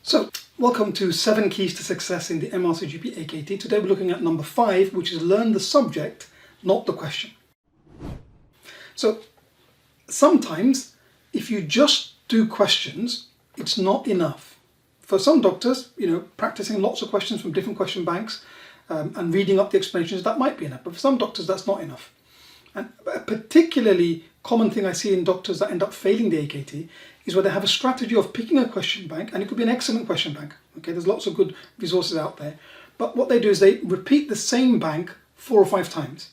So, welcome to 7 Keys to Success in the MRCGP AKT. Today we're looking at number 5, which is learn the subject, not the question. So, sometimes if you just do questions, it's not enough. For some doctors, practicing lots of questions from different question banks and reading up the explanations, that might be enough. But for some doctors, that's not enough. And a particularly common thing I see in doctors that end up failing the AKT is where they have a strategy of picking a question bank, and it could be an excellent question bank. Okay, there's lots of good resources out there. But what they do is they repeat the same bank 4 or 5 times.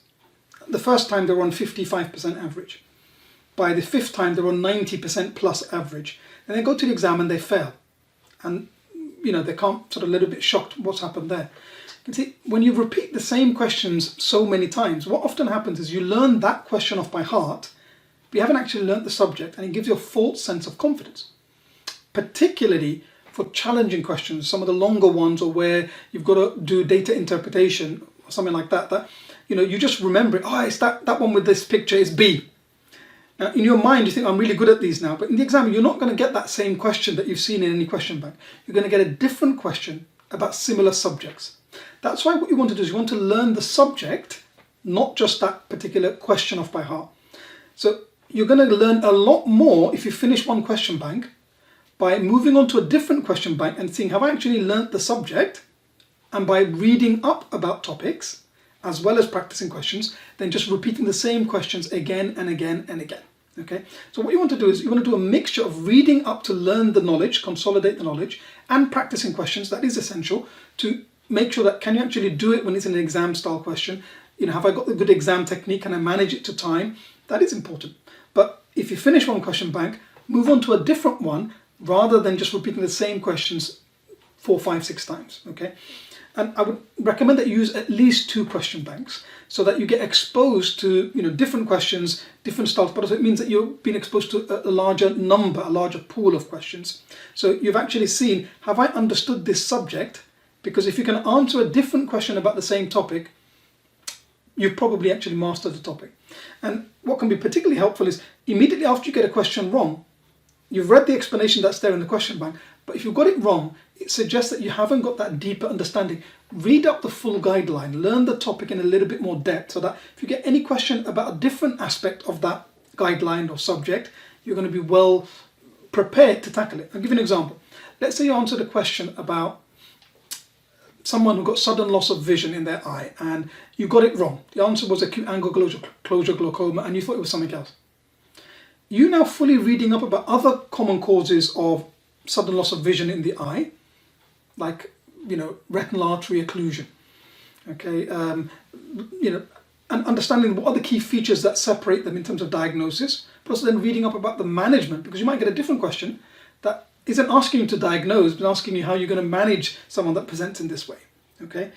The first time they're on 55% average. By the 5th time they're on 90% plus average. And they go to the exam and they fail. And they can't sort of a little bit shocked what's happened there. You see, when you repeat the same questions so many times, what often happens is you learn that question off by heart, but you haven't actually learnt the subject, and it gives you a false sense of confidence. Particularly for challenging questions, some of the longer ones, or where you've got to do data interpretation or something like that, you just remember it. Oh, it's that one with this picture is B. Now, in your mind, you think, I'm really good at these now, but in the exam, you're not going to get that same question that you've seen in any question bank. You're going to get a different question about similar subjects. That's why what you want to do is you want to learn the subject, not just that particular question off by heart. So you're going to learn a lot more if you finish one question bank by moving on to a different question bank and seeing, have I actually learnt the subject? And by reading up about topics, as well as practicing questions, then just repeating the same questions again and again and again. Okay, so what you want to do is you want to do a mixture of reading up to learn the knowledge, consolidate the knowledge, and practicing questions. That is essential to make sure that can you actually do it when it's an exam style question. Have I got the good exam technique? Can I manage it to time? That is important. But if you finish one question bank, move on to a different one rather than just repeating the same questions 4, 5, 6 times. Okay, and I would recommend that you use at least 2 question banks so that you get exposed to different questions, different styles, but also it means that you've been exposed to a larger number, a larger pool of questions. So you've actually seen, have I understood this subject? Because if you can answer a different question about the same topic, you've probably actually mastered the topic. And what can be particularly helpful is immediately after you get a question wrong, you've read the explanation that's there in the question bank, but if you've got it wrong, it suggests that you haven't got that deeper understanding. Read up the full guideline, learn the topic in a little bit more depth, so that if you get any question about a different aspect of that guideline or subject, you're going to be well prepared to tackle it. I'll give you an example. Let's say you answered a question about someone who got sudden loss of vision in their eye, and you got it wrong. The answer was acute angle closure glaucoma, and you thought it was something else. You now fully reading up about other common causes of sudden loss of vision in the eye, like retinal artery occlusion. Okay, and understanding what are the key features that separate them in terms of diagnosis, plus then reading up about the management, because you might get a different question that isn't asking you to diagnose, but asking you how you're going to manage someone that presents in this way. Okay,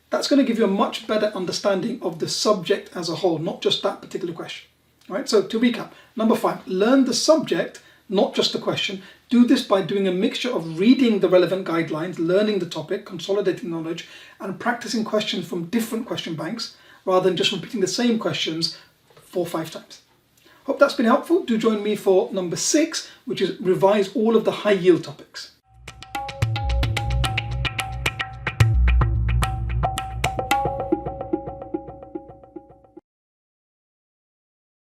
that's going to give you a much better understanding of the subject as a whole, not just that particular question. All right, so to recap, number 5, learn the subject, not just the question. Do this by doing a mixture of reading the relevant guidelines, learning the topic, consolidating knowledge, and practicing questions from different question banks, rather than just repeating the same questions 4 or 5 times. Hope that's been helpful. Do join me for number 6, which is revise all of the high yield topics.